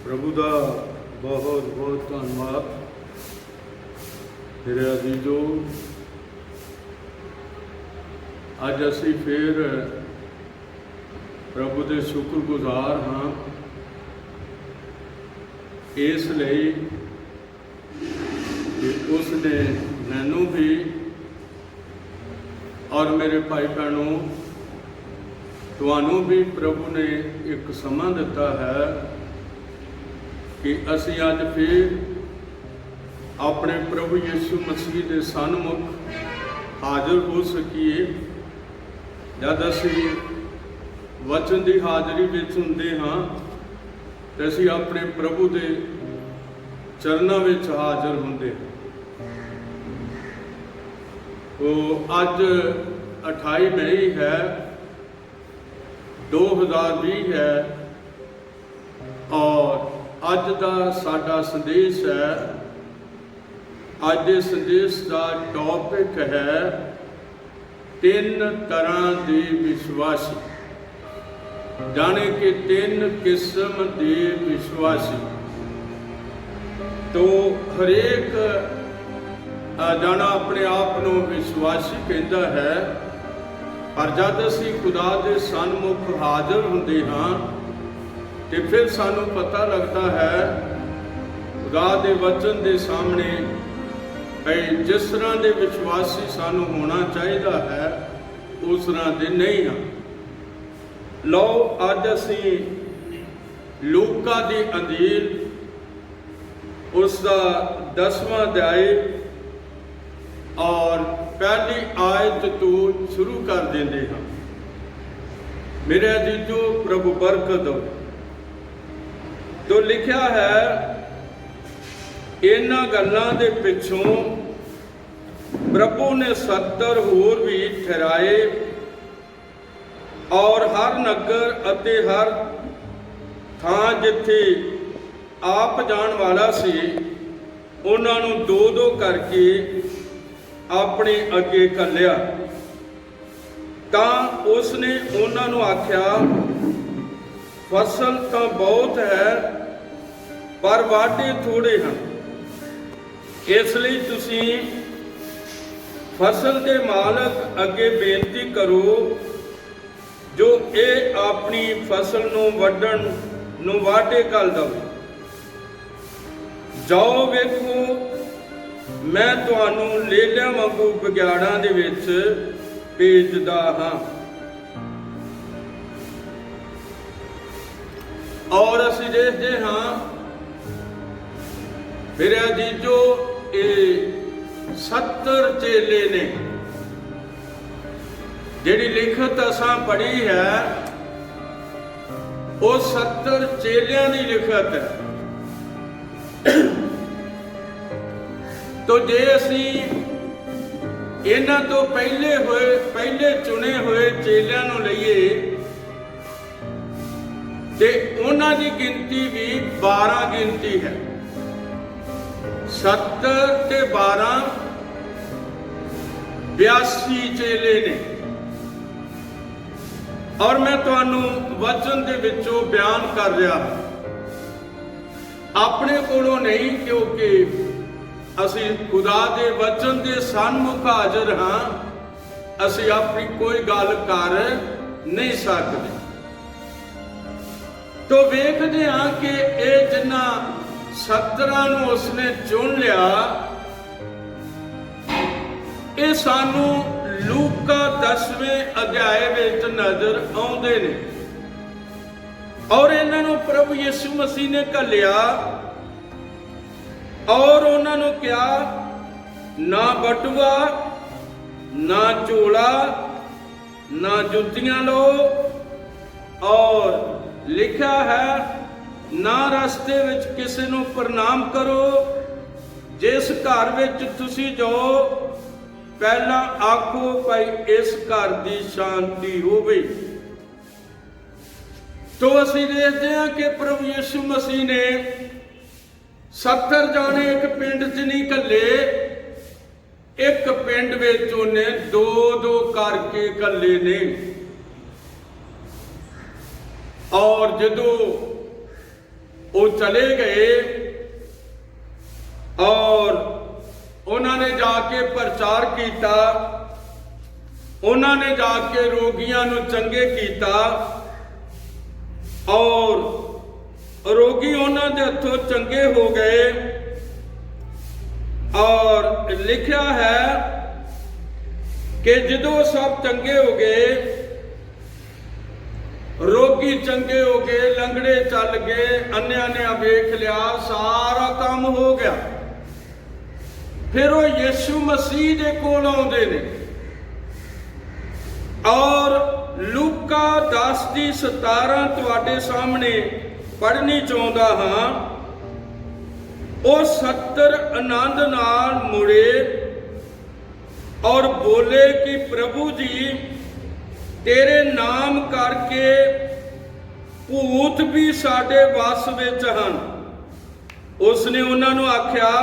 प्रभु का बहुत बहुत धन्यवाद। मेरे अजीजो, अज असी फिर प्रभु के शुक्रगुजार हाँ इसलिए कि उसने मैनू भी और मेरे भाई बहनों तुहानू भी प्रभु ने एक समा दिता है कि असी अज फिर अपने प्रभु यीशु मसीह के सन्मुख हाजिर हो सकीए। जब असी वचन की हाज़री में हुंदे हाँ तो असी अपने प्रभु के चरणों में हाजिर होंगे। तो अज 28 मई है 2020 है और अज का साडा संदेश है। अज के संदेश का टॉपिक है 3 तरह के विश्वासी, जाने कि 3 किस्म के विश्वासी। तो हरेक जाना अपने आप को विश्वासी कहता है, पर जब असी खुदा के सन्मुख हाजिर होंगे हाँ तो फिर सानू पता लगता है खुदा के वचन के सामने भाई जिस तरह के विश्वासी सानू होना चाहिए है उस तरह के नहीं हाँ। लो अज असी लूका की अंजील उसका 10वां अध्याय और पहली आयत तो शुरू कर देंगे हाँ। मेरे अजीजो, प्रभु बरकत दो। तो लिखा है, इन्हां गल्लां दे पिछों प्रभु ने 70 होर भी ठहराए और हर नगर अते हर थां जिथे आप जाण वाला सी उन्हां नूं 2-2 करके अपने अगे घल्लिया। तां उसने उन्हां नूं आख्या, फसल तो बहुत है पर वाढे थोड़े हैं, इसलिए तुसी फसल के मालक अगे बेनती करो जो ये अपनी फसल नूं वड्डण नूं वाढे घल दवे। जाओ वेखो, मैं तुहानू लेलियां वांगू बगियाड़ां दे विच भेजदा हां। और असी देखते हाँ मेरे अजीजो, ये 70 चेले ने जिहड़ी लिखत असां पढ़ी है वो 70 चेलियां की लिखत है। तो जे असी इन्हां तो पहले चुने हुए चेलियां नूं लईए ते उन्हां दी गिनती भी 12 गिनती है। 70 ते 12 82 चेले ने। और मैं तुहानू वचन दे विचों बयान कर रहा अपने कोलों नहीं, क्योंकि असी खुदा दे वचन दे सन्मुख हाजिर हाँ, असी अपनी कोई गल कर नहीं सकते। तो वेखते हैं कि ये जिन्हां 17 नूं उसने चुन लिया, ये सानू लूका 10वें अध्याय विच नजर आउंदे ने। और इन्हां नूं प्रभु यीशु मसीह ने घल्लिया और उन्हां नूं कहा, ना बटुआ ना झोला ना जुत्तियां लो, और लिखा है ना रस्ते विच किसी नूं प्रणाम करो। जिस घर विच तुसी जाओ पहला आखो भाई इस घर की शांति होवे। तो असी देखते हैं कि प्रभु यीशु मसीह ने 70 जाने एक पिंड च नहीं घल्ले, एक पिंड विच उन्हें 2-2 करके घल्ले ने। और जदों वो चले गए और उन्होंने जाके प्रचार किया, उन्होंने जाके रोगियों को चंगे किया और रोगी उन्होंने हथों चंगे हो गए। और लिखा है कि जदों सब चंगे हो गए, रोगी चंगे हो गए, लंगड़े चल गए, अन्या ने वेख लिया, सारा काम हो गया, फिर वो यीशु मसीह के कोल आउंदे ने और लूका 10:17 तुहाडे सामने पढ़नी चाहुंदा हां। वो 70 आनंद नाल मुड़े और बोले कि प्रभु जी, तेरे नाम करके भूत भी साडे वस विच हन। उसने उन्होंने आख्या,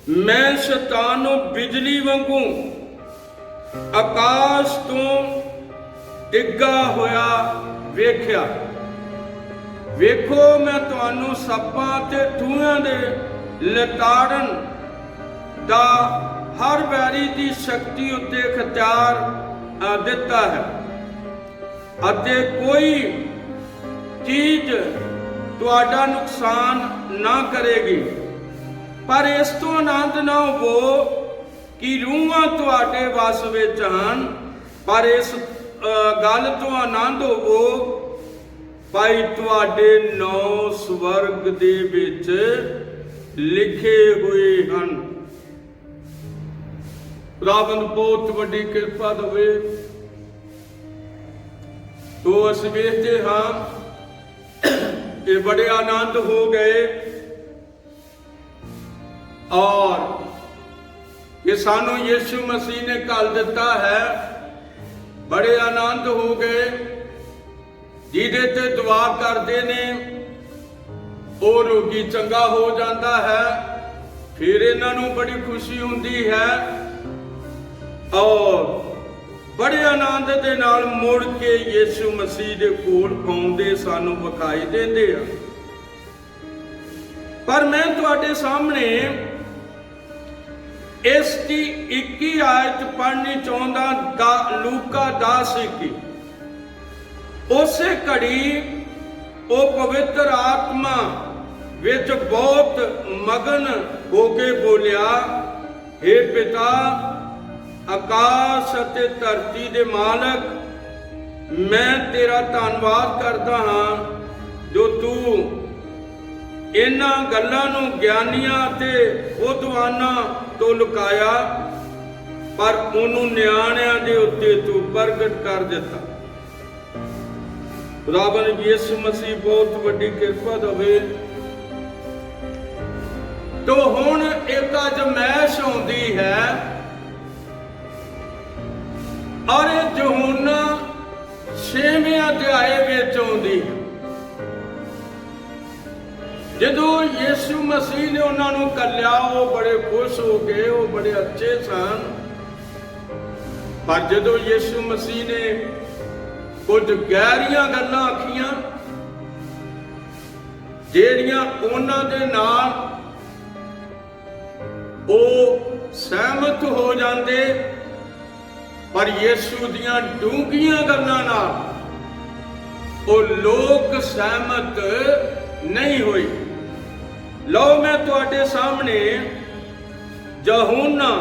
मैं शैतान नूं बिजली वांगू आकाश तो डिग्गा होया वेख्या। वेखो, मैं तुहानू सप्पां ते ठूहियां दे लताड़न दा हर वैरी दी शक्ति उत्ते अख्तियार दिता है, अते कोई चीज तुहाडा नुकसान ना करेगी। पर इस तो आनंद ना हो कि रूहां तुहाडे वस विच हन, पर इस गल तो आनंद हो भाई तुहाडे नौ स्वर्ग दे विच लिखे हुए हन। खुदावंद बहुत वड्डी किरपा देवे। तो असीं वेखदे हां कि बड़े आनंद हो गए और ये सानू यीशु मसीह ने घल दिता है। बड़े आनंद हो गए, जिहदे ते दुआ करते ने वो रोगी चंगा हो जाता है। फिर इन्हां नूं बड़ी खुशी हुंदी है और बड़े आनंद दे नाल मुड़ के यीशु मसीह दे कोल आउंदे सानू विखाई देंदे आ। पर मैं तुहाडे सामने इसकी 21 आयत पढ़नी चाहुंदा, लूका 10:21। उसे घड़ी वो पवित्र आत्मा विच बहुत मगन होके बोलिया, हे पिता, आकाश अते धरती दे मालक, मैं तेरा धन्नवाद करदा हां जो तू इन्हां गल्लां नूं ज्ञानियां ते बुद्धिमानां तो लुकाया, पर उन्होंने नियाणियां दे उत्ते तू प्रगट कर दिता। खुदावंद यीशु मसीह बहुत वड्डी किरपा देवे। तो हुण एक अजमैश आउंदी है और यूहन्ना 6वें अध्याय विच आउंदी है। जदों यीशु मसीह ने उन्होंने कलिया, वो बड़े खुश हो गए, वो बड़े अच्छे सन। पर जदों यीशु मसीह ने कुछ गहरियां गल्लां आखियां ਜਿਹੜੀਆਂ ਉਹਨਾਂ ਦੇ ਨਾਲ ਉਹ ਸਹਿਮਤ ਹੋ ਜਾਂਦੇ, ਪਰ ਯीशु ਦੀਆਂ ਡੂੰਘੀਆਂ ਗੱਲਾਂ ਨਾਲ ਉਹ ਲੋਕ ਸਹਿਮਤ ਨਹੀਂ ਹੋਏ। ਲਓ ਮੈਂ ਤੁਹਾਡੇ ਸਾਹਮਣੇ यूहन्ना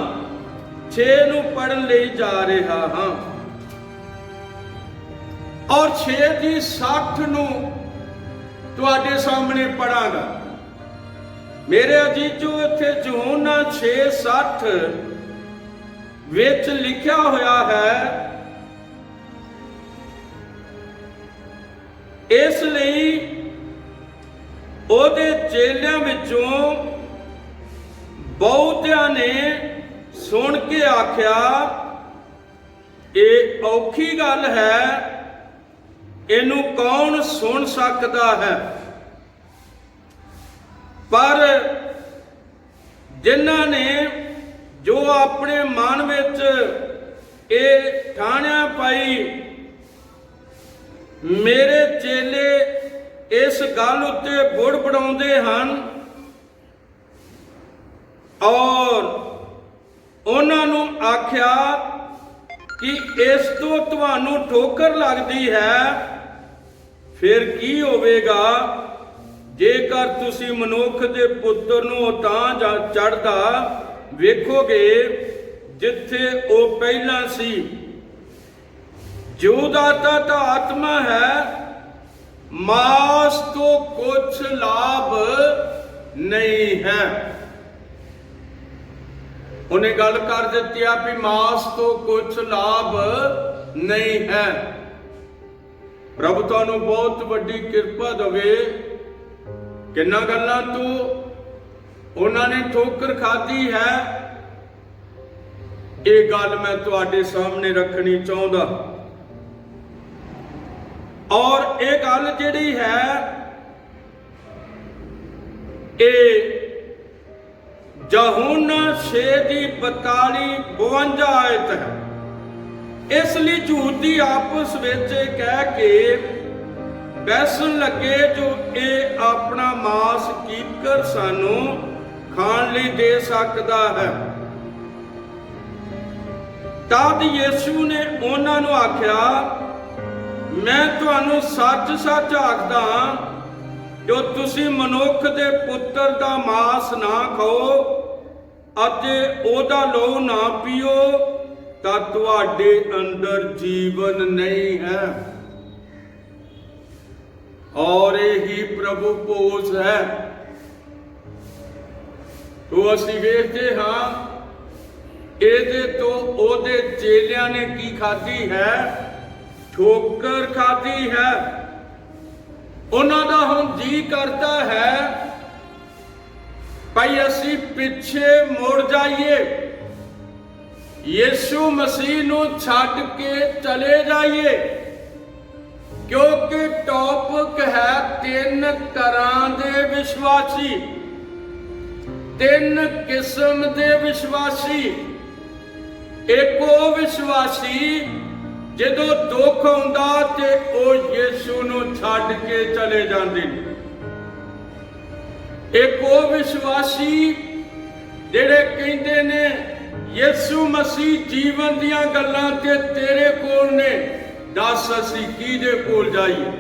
6 ਨੂੰ ਪੜਨ ਲਈ ਜਾ ਰਿਹਾ ਹਾਂ और 6 ਦੀ 60 ਨੂੰ ਤੁਹਾਡੇ ਸਾਹਮਣੇ ਪੜਾਂਗਾ। ਮੇਰੇ ਅਜੀਜ਼ੋ, ਇੱਥੇ यूहन्ना 6:60 ਵਿੱਚ ਲਿਖਿਆ ਹੋਇਆ ਹੈ, ਇਸ ਲਈ ਉਹਦੇ ਚੇਲਿਆਂ ਵਿੱਚੋਂ ਬਹੁਤਿਆਂ ਨੇ ਸੁਣ ਕੇ ਆਖਿਆ, ਇਹ ਔਖੀ ਗੱਲ ਹੈ, ਇਹਨੂੰ ਕੌਣ ਸੁਣ ਸਕਦਾ ਹੈ। ਪਰ ਜਿਨ੍ਹਾਂ ਨੇ ਜੋ ਆਪਣੇ ਮਨ ਵਿੱਚ ਇਹ ਠਾਣਿਆ ਪਾਈ, ਮੇਰੇ ਚੇਲੇ ਇਸ ਗੱਲ ਉੱਤੇ ਬੁੜਬੜਾਉਂਦੇ ਹਨ ਔਰ ਉਹਨਾਂ ਨੂੰ ਆਖਿਆ ਕਿ ਇਸ ਤੋਂ ਤੁਹਾਨੂੰ ਠੋਕਰ ਲੱਗਦੀ ਹੈ, ਫਿਰ ਕੀ ਹੋਵੇਗਾ ਜੇਕਰ ਤੁਸੀਂ ਮਨੁੱਖ ਦੇ ਪੁੱਤਰ ਨੂੰ ਉਤਾਂ ਚੜ੍ਹਦਾ ਵੇਖੋਗੇ ਜਿੱਥੇ ਉਹ ਪਹਿਲਾਂ ਸੀ। ਜੋ ਦਾਤਾ ਤਾਂ ਆਤਮਾ ਹੈ, ਮਾਸ ਤੋਂ ਕੁਛ ਲਾਭ ਨਹੀਂ ਹੈ। ਉਹਨੇ ਗੱਲ ਕਰ ਦਿੱਤੀ ਆ ਵੀ ਮਾਸ ਤੋਂ ਕੁਛ ਲਾਭ ਨਹੀਂ ਹੈ। ਪ੍ਰਭੂ ਤੁਹਾਨੂੰ ਬਹੁਤ ਵੱਡੀ ਕਿਰਪਾ ਦੇਵੇ। ਕਿੰਨਾ ਗੱਲਾਂ ਤੋਂ ਉਹਨਾਂ ਨੇ ਠੋਕਰ ਖਾਧੀ ਹੈ, ਇਹ ਗੱਲ ਮੈਂ ਤੁਹਾਡੇ ਸਾਹਮਣੇ ਰੱਖਣੀ ਚਾਹੁੰਦਾ। ਔਰ ਇਹ ਗੱਲ ਜਿਹੜੀ ਹੈ ਇਹ ਯਹੂਨਾ 6 ਦੀ 42-52 ਆਇਤ ਹੈ। ਇਸ ਲਈ ਝੂਠੀ ਆਪਸ ਵਿੱਚ ਕਹਿ ਕੇ ਬੈਸਣ ਲੱਗੇ ਜੋ ਇਹ ਆਪਣਾ ਮਾਸ ਕੀਕਰ ਸਾਨੂੰ ਖਾਣ ਲਈ ਦੇ ਸਕਦਾ ਹੈ। ਤਦ ਯਿਸੂ ਨੇ ਉਹਨਾਂ ਨੂੰ ਆਖਿਆ, ਮੈਂ ਤੁਹਾਨੂੰ ਸੱਚ-ਸੱਚ ਆਖਦਾ ਹਾਂ, ਜੋ ਤੁਸੀਂ ਮਨੁੱਖ ਦੇ ਪੁੱਤਰ ਦਾ ਮਾਸ ਨਾ ਖਾਓ ਅਤੇ ਉਹਦਾ ਲਹੂ ਨਾ ਪੀਓ ਤਾਂ ਤੁਹਾਡੇ ਅੰਦਰ ਜੀਵਨ ਨਹੀਂ ਹੈ। ਔਰ ਇਹੀ ਪ੍ਰਭੂ ਭੋਜ ਹੈ। ਤੋ ਅਸੀਂ ਵੇਖਦੇ ਹਾਂ ਇਹਦੇ ਤੋਂ ਉਹਦੇ ਚੇਲਿਆਂ ਨੇ ਕੀ ਖਾਧੀ ਹੈ? ਠੋਕਰ ਖਾਧੀ ਹੈ। ਉਹਨਾਂ ਦਾ ਹੁਣ ਜੀ ਕਰਦਾ ਹੈ ਭਾਈ ਅਸੀਂ ਪਿੱਛੇ ਮੁੜ ਜਾਈਏ, ਯਿਸੂ ਮਸੀਹ ਨੂੰ ਛੱਡ ਕੇ ਚਲੇ ਜਾਈਏ, ਕਿਉਂਕਿ ਟੌਪਿਕ ਹੈ 3 ਤਰ੍ਹਾਂ ਦੇ ਵਿਸ਼ਵਾਸੀ, 3 ਕਿਸਮ ਦੇ ਵਿਸ਼ਵਾਸੀ। ਇੱਕ ਉਹ ਵਿਸ਼ਵਾਸੀ ਜਦੋਂ ਦੁੱਖ ਆਉਂਦਾ ਤੇ ਉਹ ਯਿਸੂ ਨੂੰ ਛੱਡ ਕੇ ਚਲੇ ਜਾਂਦੇ ਨੇ। ਇੱਕ ਉਹ ਵਿਸ਼ਵਾਸੀ ਜਿਹੜੇ ਕਹਿੰਦੇ ਨੇ ਯਿਸੂ ਮਸੀਹ ਜੀਵਨ ਦੀਆਂ ਗੱਲਾਂ ਤੇ ਤੇਰੇ ਕੋਲ ਨੇ, ਦੱਸ ਅਸੀਂ ਕਿਹਦੇ ਕੋਲ ਜਾਈਏ।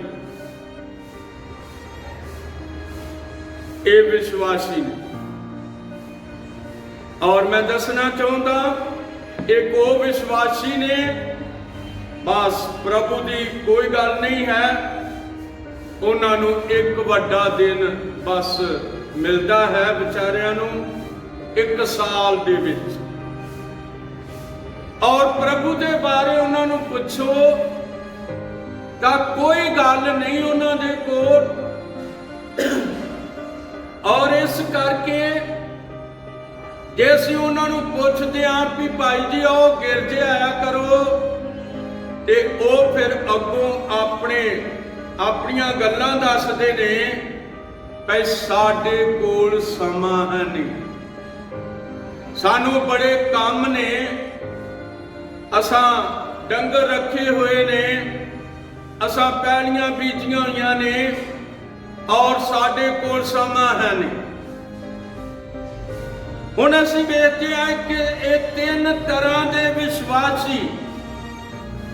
ਇਹ ਵਿਸ਼ਵਾਸੀ ਨੇ। ਔਰ ਮੈਂ ਦੱਸਣਾ ਚਾਹੁੰਦਾ ਇੱਕ ਉਹ ਵਿਸ਼ਵਾਸੀ ਨੇ, ਬਸ ਪ੍ਰਭੂ ਦੀ ਕੋਈ ਗੱਲ ਨਹੀਂ ਹੈ, ਉਹਨਾਂ ਨੂੰ ਇੱਕ ਵੱਡਾ ਦਿਨ ਬਸ ਮਿਲਦਾ ਹੈ ਵਿਚਾਰਿਆਂ ਨੂੰ 1 ਸਾਲ ਦੇ ਵਿੱਚ। ਔਰ ਪ੍ਰਭੂ ਦੇ ਬਾਰੇ ਉਹਨਾਂ ਨੂੰ ਪੁੱਛੋ ਤਾਂ ਕੋਈ ਗੱਲ ਨਹੀਂ ਉਹਨਾਂ ਦੇ ਕੋਲ। ਔਰ ਇਸ ਕਰਕੇ ਜੇ ਅਸੀਂ ਉਹਨਾਂ ਨੂੰ ਪੁੱਛਦੇ ਹਾਂ ਵੀ ਭਾਈ ਜੀ ਆਓ ਗਿਰਜੇ ਆਇਆ ਕਰੋ, ਤੇ ਉਹ ਫਿਰ ਅੱਗੋਂ ਆਪਣੀਆਂ ਗੱਲਾਂ ਦੱਸਦੇ ਨੇ ਭਾਈ ਸਾਡੇ ਕੋਲ ਸਮਾਂ ਹੈ ਨਹੀਂ, ਸਾਨੂੰ ਬੜੇ ਕੰਮ ਨੇ, ਅਸਾਂ ਡੰਗਰ ਰੱਖੇ ਹੋਏ ਨੇ, ਅਸਾਂ ਪੈਲੀਆਂ ਬੀਜੀਆਂ ਹੋਈਆਂ ਨੇ, ਔਰ ਸਾਡੇ ਕੋਲ ਸਮਾਂ ਹੈ ਨਹੀਂ। ਹੁਣ ਅਸੀਂ ਵੇਖਦੇ ਹਾਂ ਕਿ ਇਹ 3 ਤਰ੍ਹਾਂ ਦੇ ਵਿਸ਼ਵਾਸੀ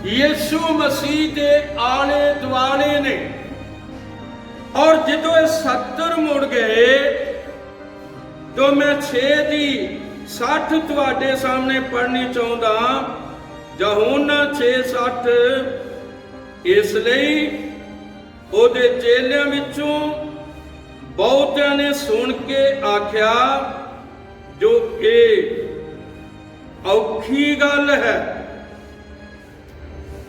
ਯਿਸੂ ਮਸੀਹ ਦੇ ਆਲੇ ਦੁਆਲੇ ਨੇ। ਔਰ ਜਦੋਂ ਇਹ 70 ਮੁੜ ਗਏ ਤਾਂ ਮੈਂ 6 ਦੀ 60 ਤੁਹਾਡੇ ਸਾਹਮਣੇ ਪੜ੍ਹਨੀ ਚਾਹੁੰਦਾ। ਯਹੂਨਾ 6:60। ਇਸ ਲਈ ਉਹਦੇ ਚੇਲਿਆਂ ਵਿੱਚੋਂ ਬਹੁਤਿਆਂ ਨੇ ਸੁਣ ਕੇ ਆਖਿਆ, ਜੋ ਇਹ ਔਖੀ ਗੱਲ ਹੈ,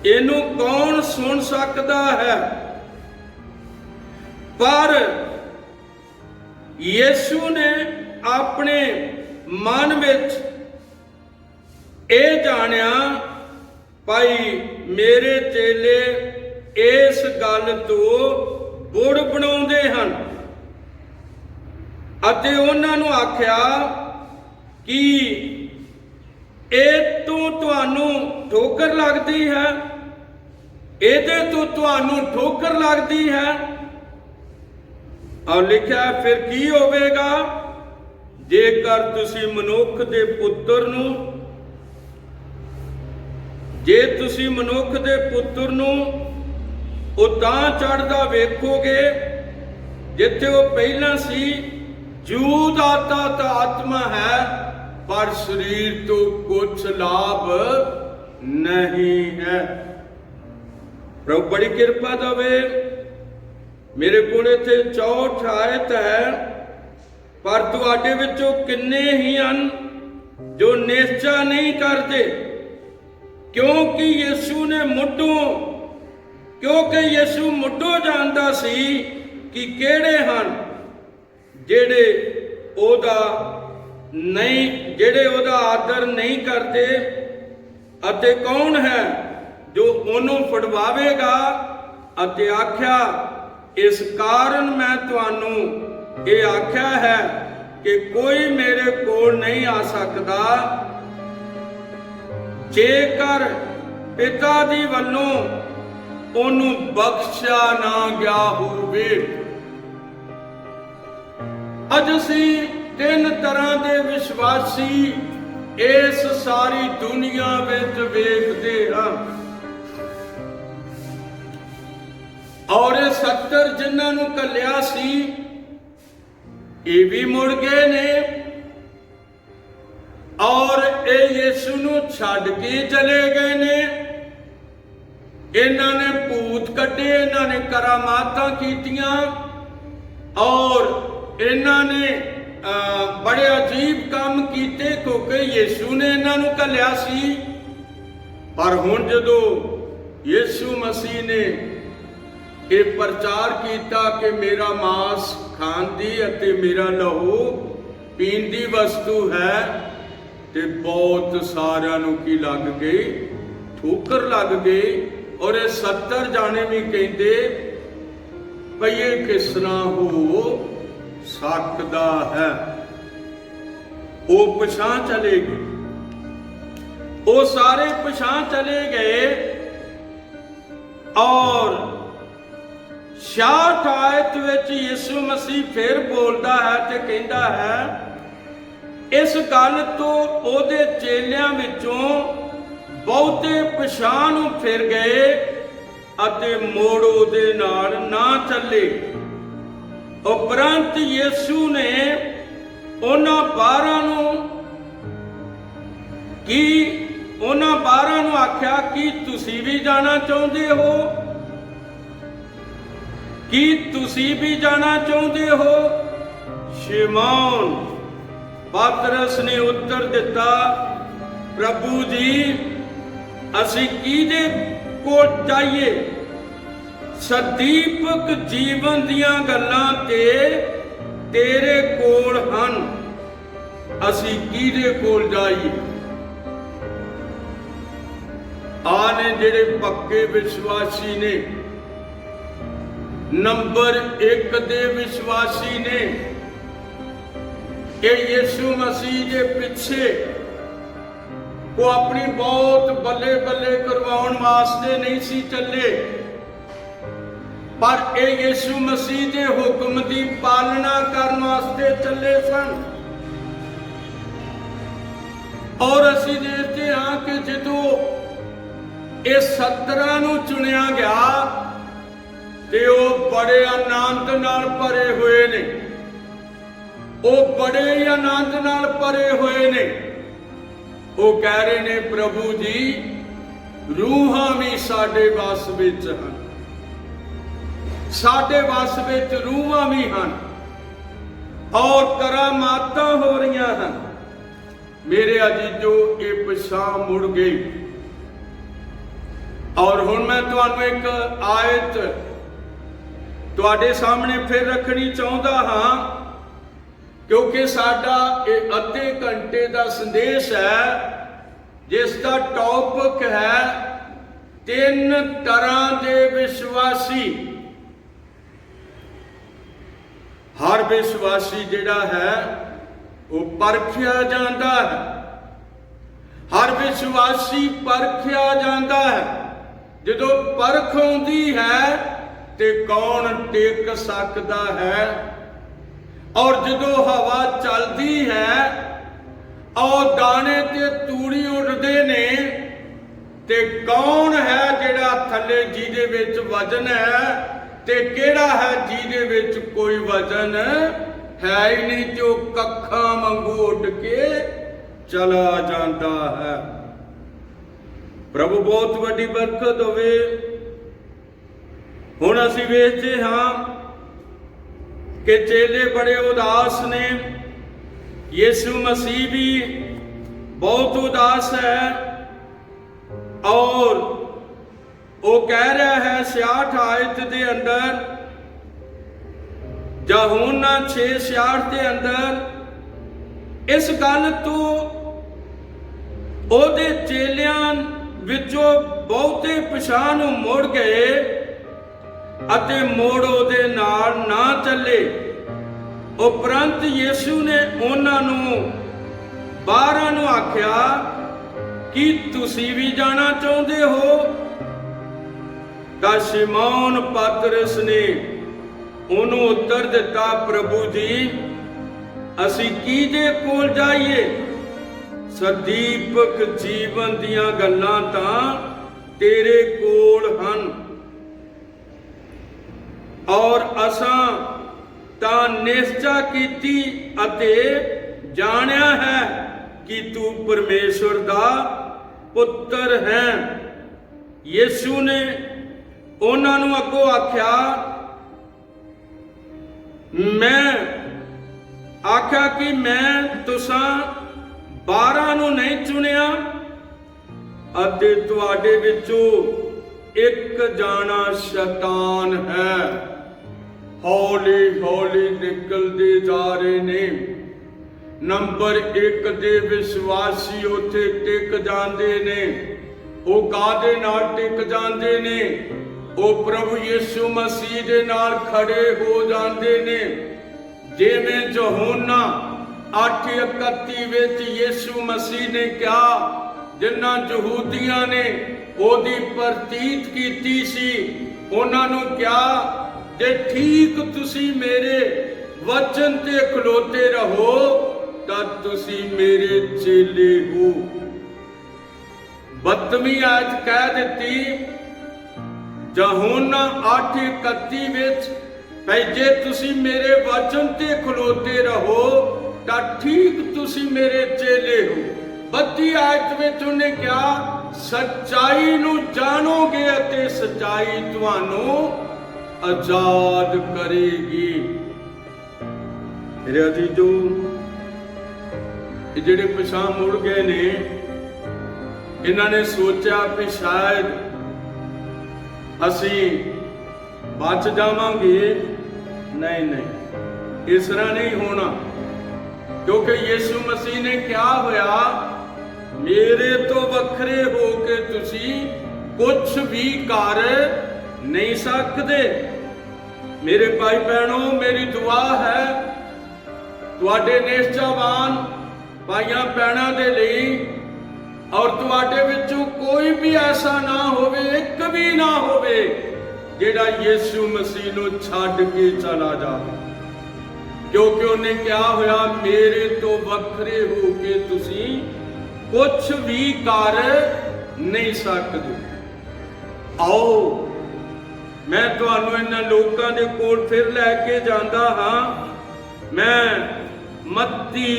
ਇਹਨੂੰ ਕੌਣ ਸੁਣ ਸਕਦਾ ਹੈ? ਪਰ ਯਿਸੂ ਨੇ ਆਪਣੇ ਮਨ ਵਿੱਚ ਇਹ ਜਾਣਿਆ ਭਾਈ ਮੇਰੇ ਚੇਲੇ ਇਸ ਗੱਲ ਤੋਂ ਬੁੜ ਬਣਾਉਂਦੇ ਹਨ, ਅਤੇ ਉਹਨਾਂ ਨੂੰ ਆਖਿਆ ਕਿ ਇਹ ਤੋਂ ਤੁਹਾਨੂੰ ਠੋਕਰ ਲੱਗਦੀ ਹੈ, ਇਹਦੇ ਤੋਂ ਤੁਹਾਨੂੰ ਠੋਕਰ ਲੱਗਦੀ ਹੈ। और लिखा फिर की होवेगा जेकर तुसी मनुख दे पुत्र नूं, जे तुसी मनुख दे पुत्र नूं उतां चढ़दा वेखोगे जिथे वो पहला सी। जूद आता तो आत्मा है पर शरीर तो कुछ लाभ नहीं है। प्रभु बड़ी कृपा दवे। मेरे कोल इत्थे 64 आयत है, पर तुहाडे विचों किन्ने ही हन जो निश्चा नहीं करते, क्योंकि यीशु ने यीशु मुੱਢੋਂ जानदा सी कि किहड़े हन ਜਿਹੜੇ ਉਹਦਾ ਆਦਰ ਨਹੀਂ ਕਰਦੇ ਅਤੇ ਕੌਣ ਹੈ ਜੋ ਉਹਨੂੰ ਫੜਵਾਵੇਗਾ। ਅਤੇ ਆਖਿਆ ਇਸ ਕਾਰਨ ਮੈਂ ਤੁਹਾਨੂੰ ਇਹ ਆਖਿਆ ਹੈ ਕਿ ਕੋਈ ਮੇਰੇ ਕੋਲ ਨਹੀਂ ਆ ਸਕਦਾ ਜੇਕਰ ਪਿਤਾ ਦੀ ਵੱਲੋਂ ਉਹਨੂੰ ਬਖਸ਼ਿਆ ਨਾ ਗਿਆ ਹੋਵੇ। ਅੱਜ ਅਸੀਂ 3 ਤਰ੍ਹਾਂ ਦੇ ਵਿਸ਼ਵਾਸੀ ਇਸ ਸਾਰੀ ਦੁਨੀਆ ਵਿੱਚ ਵੇਖਦੇ ਹਾਂ, ਔਰ ਇਹ 70 ਜਿਨ੍ਹਾਂ ਨੂੰ ਘੱਲਿਆ ਸੀ ਇਹ ਵੀ ਮੁੜ ਗਏ ਨੇ, ਔਰ ਇਹ ਯਿਸੂ ਨੂੰ ਛੱਡ ਕੇ ਚਲੇ ਗਏ ਨੇ। ਇਹਨਾਂ ਨੇ ਭੂਤ ਕੱਢੇ, ਇਹਨਾਂ ਨੇ ਕਰਾਮਾਤਾਂ ਕੀਤੀਆਂ, ਔਰ ਇਹਨਾਂ ਨੇ बड़े अजीब काम किए क्योंकि यीशु ने इन्हों घलिया सी। पर हुण जदों यीशु मसीह ने ये प्रचार किया कि मेरा मांस खाण दी अते मेरा लहू पीण दी वस्तु है, तो बहुत सारिਆਂ ਨੂੰ की लग गई, ठोकर लग गई। और ये 70 जाने भी कहते भई ये किस तरह हो सकता है। वो पछां चले गए, वो सारे पछां चले गए। और 66 आयत विच यीशु मसीह फिर बोलता है ते कहता है, इस गल तो ओदे चेलियां विचों बहुते पछां नूं फिर गए अते मोड़ ओदे नाल ना चले। उपरंत यीशु ने उन्हां 12 नूं आख्या कि तुसी भी जाना चाहुंदे हो, कि तुसी भी जाना चाहुंदे हो। शिमौन पतरस ने उत्तर दिता, प्रभु जी असीं किहदे कोल जाइए? सदीपक जीवन दियां गल्लां ते तेरे कोल हन, असीं किहदे कोल जाइए? आने जेड़े पक्के विश्वासी ने, नंबर 1 दे विश्वासी ने, कि यीशु मसीह के पिछे वो अपनी बहुत बल्ले बल्ले करवाउण वास्ते नहीं सी चले, पर ये यीशु मसीह के हुक्म की पालना करने वास्ते चले सन। और असीं देखते हाँ कि जदों ये 17 नूं चुनिया गया ते वो बड़े आनंद नाल भरे हुए ने, वो बड़े ही आनंद नाल भरे हुए ने। वो कह रहे ने, प्रभु जी रूहां भी साडे वस विच हन, साडे वस विच रूहां भी हन, और करामातां हो रही हैं। मेरे अजीजो ये पछां मुड़ गई। और हुण मैं तुहानूं एक आयत तुहाडे सामने फिर रखनी चाहुंदा हां, क्योंकि साडा ये अद्धे घंटे का संदेश है जिसका टॉपिक है 3 तरह के विश्वासी। हर विश्वासी जिहड़ा है वो परखिया जाता है, हर विश्वासी परखिया जाता है। जदों परख आउंदी है ते कौन टिक सकदा है और जदों हवा चलती है और दाने ते तूड़ी उड़ते ने, ते कौन है जिहड़ा थले जिहदे विच वजन है, ते किहड़ा है जिहदे विच कोई वजन है ही नहीं, जो कखा वांगू उड़ के चला जाता है। प्रभु बहुत वड्डी बरकत होवे। हुण असीं वेखदे हां कि चेले बड़े उदास ने, यीशु मसीह भी बहुत उदास है, और वो कह रहा है 66 आयत के अंदर, यूहन्ना 6:66 के अंदर, इस गल तो ओदे चेलियां विचों बहुते पिछां नूं मुड़ गए अते मोड़ ओदे नाल ना चले। उपरंत यीशु ने उन्हां नूं 12 नूं आख्या कि तुसीं भी जाना चाहुंदे हो? तां शिमौन पतरस ने उन्होंने उत्तर दिता, प्रभु जी असीं किहदे कोल जाइए? सदीपक जीवन दियां गल्लां तां तेरे कोल हन, और असां तां निश्चा कीती अते जाणिया है कि तू परमेश्वर दा पुत्र है। यीशु ने उन्हां नूं अगों आख्या, मैं आख्या कि मैं तुसां 12 नूं नहीं चुनिया अते तुहाडे विचों एक जाना शैतान है। हौली हौली निकलते जा रहे ने। नंबर 1 दे विश्वासी उत्थे टिक जाते ने। वो कादे नाल टिक जाते ने? वो प्रभु यीशु मसीह दे नाल खड़े हो जाते ने। जिवें यूहन्ना 8:31 विच यीशु मसीह ने कहा, जिन्हां यहूदियां ने ओदी प्रतीत कीती सी, उन्हां नूं कहा जे ठीक तुसीं मेरे वचन ते खलोते रहो तां तुसीं मेरे चेले हो। 32ਵੀਂ आयत कह दिती, यूहन्ना 8:31 विच, भाई जे तुसीं मेरे वचन ते खलोते रहो तां ठीक तुसीं मेरे चेले हो। 32 आयत विच उन्हें कहा, सच्चाई नूं जानोगे अते सच्चाई तुहानूं आजाद करेगी। मेरे अजीजों, ਜਿਹੜੇ ਪਿਛਾਂ ਮੁੜ ਗਏ ਨੇ, ਇਹਨਾਂ ਨੇ ਸੋਚਿਆ ਕਿ ਸ਼ਾਇਦ ਅਸੀਂ ਬਚ ਜਾਵਾਂਗੇ। ਨਹੀਂ ਨਹੀਂ, ਇਸ ਤਰ੍ਹਾਂ ਨਹੀਂ ਹੋਣਾ, ਕਿਉਂਕਿ ਯੀਸ਼ੂ ਮਸੀਹ ਨੇ ਕਿਹਾ ਹੋਇਆ, ਮੇਰੇ ਤੋਂ ਵੱਖਰੇ ਹੋ ਕੇ ਤੁਸੀਂ ਕੁਝ ਵੀ ਕਰ ਨਹੀਂ ਸਕਦੇ। ਮੇਰੇ ਭਾਈ ਭੈਣੋ, ਮੇਰੀ ਦੁਆ ਹੈ ਤੁਹਾਡੇ ਨਿਸ਼ਚਾਵਾਨ भाइयां भैणों के लिए, और तुहाडे विचों कोई भी ऐसा ना होवे, एक भी ना होवे जिहड़ा यीशु मसीह नूं छड्ड के चला जावे, क्योंकि उन्हें क्या होया, मेरे तो वखरे हो के तुसीं कुछ भी कर नहीं सकदे। आओ मैं तुहानूं इन्हां लोकां दे कोल फिर लैके जांदा हां। मैं मत्ती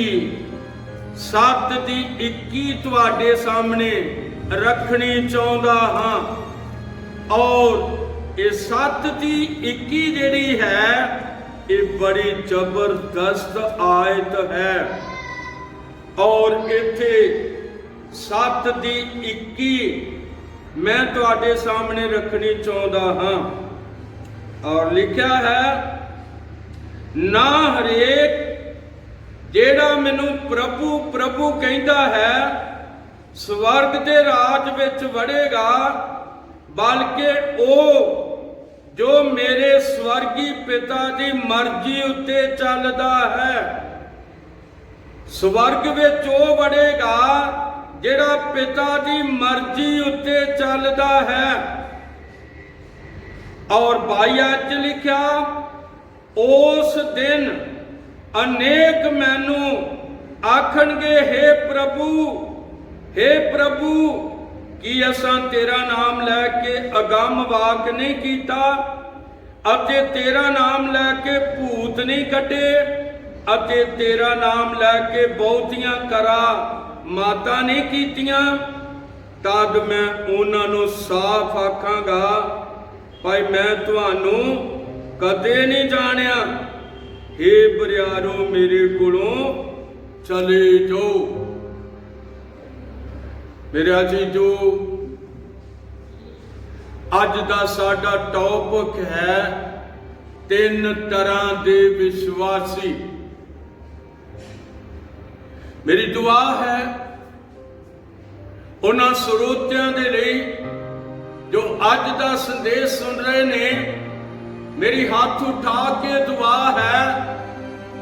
7:21 तुहाडे सामने रखनी चाहुंदा हां, और ये 7:21 जिहड़ी है ये बड़ी जबरदस्त आयत है, और इत्थे 7:21 मैं तुहाडे सामने रखनी चाहुंदा हां, और लिखा है, ना हरेक ਜਿਹੜਾ ਮੈਨੂੰ ਪ੍ਰਭੂ ਪ੍ਰਭੂ ਕਹਿੰਦਾ ਹੈ ਸਵਰਗ ਦੇ ਰਾਜ ਵਿੱਚ ਵੜੇਗਾ, ਬਲਕਿ ਉਹ ਜੋ ਮੇਰੇ ਸਵਰਗੀ ਪਿਤਾ ਦੀ ਮਰਜ਼ੀ ਉੱਤੇ ਚੱਲਦਾ ਹੈ। ਸਵਰਗ ਵਿੱਚ ਉਹ ਵੜੇਗਾ ਜਿਹੜਾ ਪਿਤਾ ਦੀ ਮਰਜ਼ੀ ਉੱਤੇ ਚੱਲਦਾ ਹੈ। और 22 ਚ ਲਿਖਿਆ, ਉਸ ਦਿਨ अनेक मैनू आखणगे हे प्रभु कि असां तेरा नाम लैके अगम वाक नहीं कीता अते तेरा नाम लैके भूत नहीं कटे अते तेरा नाम लैके बहुतियां करा माता नहीं कीतियां। तद मैं उन्हां नूं साफ आखांगा भाई मैं तुहानू कदे नहीं जानिया, हे बरियारो मेरे कोलों चले जाओ। मेरा जी जो अज दा साडा टॉपिक है तीन तरह दे विश्वासी। मेरी दुआ है उन्हां ਸਰੋਤਿਆਂ ਦੇ ਲਈ जो अज दा संदेश सुन रहे ने, मेरी हाथ उठा के दुआ है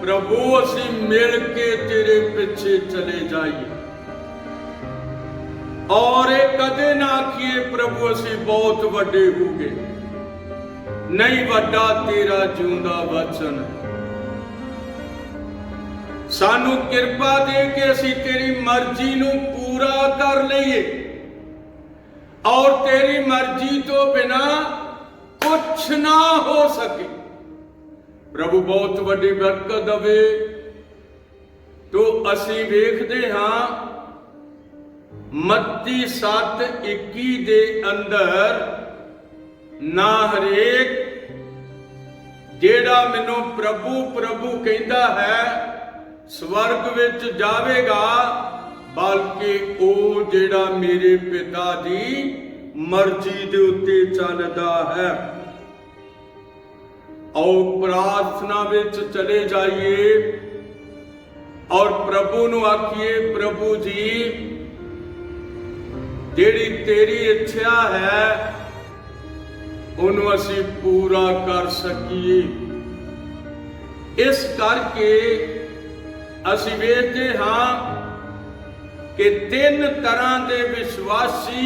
प्रभु असी मिल के तेरे पीछे चले जाइए और एक कदे ना आखिए प्रभु असी बहुत वड्डे हो गए, नहीं वड्डा तेरा जिउंदा वचन है। सानू किरपा दे के असी तेरी मर्जी नू पूरा कर लईए और तेरी मर्जी तो बिना कुछ ना हो सके। प्रभु बहुत वड्डी बरकत दवे। तो असी वेखदे हां मत्ती 7:21 दे अंदर ना हरेक जेड़ा मैनू प्रभु प्रभु कहता है स्वर्ग विच जावेगा, बल्कि ओ जेड़ा मेरे पिता दी मर्जी दे उत्ते चलदा है। और प्रार्थना विच चले जाइए और प्रभु नू आखिए प्रभु जी जेड़ी तेरी इच्छा है उन्होंने असी पूरा कर सकीए। इस करके असी वेखते हाँ कि तीन तरह के विश्वासी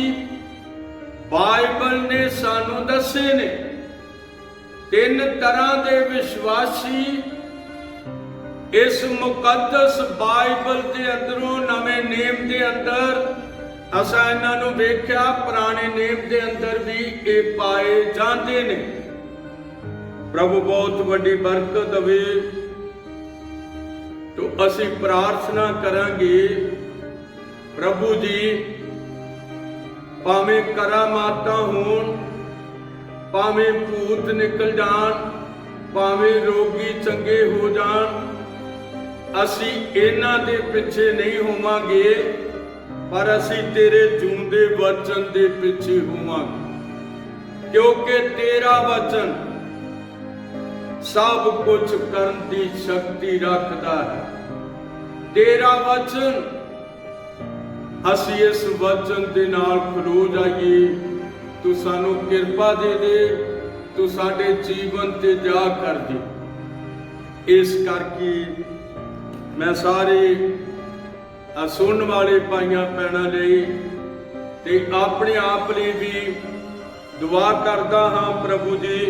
बाइबल ने सानू दसे ने। तीन तरह के विश्वासी इस मुकद्दस बाइबल के अंदरों नवे नेम के अंदर असां इन्हां नूं वेख्या, पुराने नेम के अंदर भी ये पाए जाते ने। प्रभु बहुत वड्डी बरकत दवे। तो असी प्रार्थना करांगे प्रभु जी भावें करामाता होण, भावें भूत निकल जान, भावें रोगी चंगे हो जान, असी इन्हां दे पिछे नहीं होवांगे पर असी तेरे जूंदे वचन दे पिछे होवांगे, क्योंकि तेरा वचन सब कुछ करन दी शक्ति रखता है। तेरा वचन असी इस वचन दे नाल खलो जाइए। तू सानू किरपा दे दे, तू साडे जीवन ते जा कर दे। इस करके मैं सारे सुनने वाले भाइयों भैनों लई ते अपने आप लई भी दुआ करदा हाँ प्रभु जी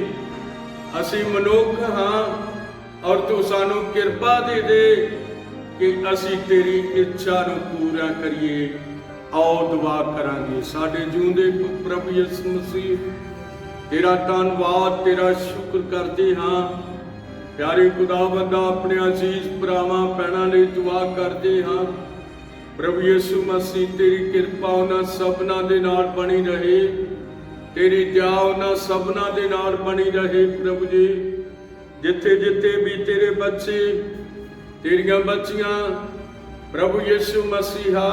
असी मनुख हाँ और तू सानू किरपा दे दे कि असी तेरी इच्छा नू पूरा करिए। आओ दुआ करांगे। साडे जिउंदे प्रभु यीशु मसीह तेरा धन्नवाद तेरा शुक्र करते हाँ। प्यारे खुदावंदा अपने अजीज भरावां भैणां लई दुआ करते हाँ। प्रभु यीशु मसीह तेरी किरपा उन्हां सबना दे नाल बनी रहे, तेरी दया उन्हां सबना दे नाल बनी रहे। प्रभु जी जिथे जिथे भी तेरे बच्चे तेरियां बच्चियां प्रभु यीशु मसीहा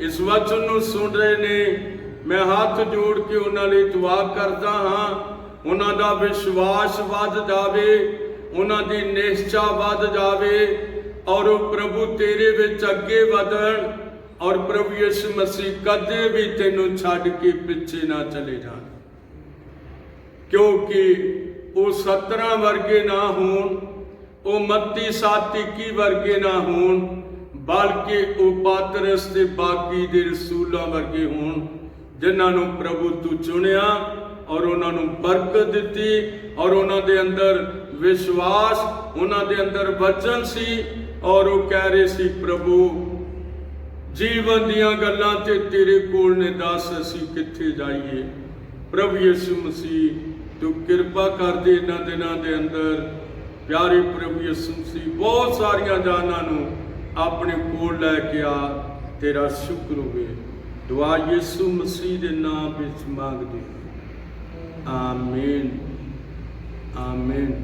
इस वचन नूं सुन रहे ने, मैं हाथ जोड़ के उन्हां लई दुआ करदा हाँ। उन्हां दा विश्वास वध जावे, उन्हां दी निश्चा वध जावे और प्रभु तेरे विच अगे वधण और प्रभु यीशु मसीह कदे भी तेनू छड्ड के पिछे ना चले जान, क्योंकि वो 17 वर्गे ना होण, वो मत्ती 7:21 वर्गे ना होण, बल्कि वो पातरस ते बाकी दे रसूलां वर्गे होण जिन्हां नूं प्रभु तू चुनिया और उन्हां नूं बरकत दित्ती और उन्हां दे अंदर विश्वास उन्हां दे अंदर वचन सी और वो कह रहे सी प्रभु जीवन दियां गल्लां ते तेरे कोल ने दस असीं कित्थे जाइए। प्रभु यीशु मसीह तू किरपा कर दे इन्हां दिनां दे अंदर प्यारे प्रभु यीशु मसीह बहुत सारियां जानां नूं अपने कोल लैके आ। तेरा शुक्र होवे। दुआ यीशु मसीह दे नाम विच मंगदे। आमीन आमीन।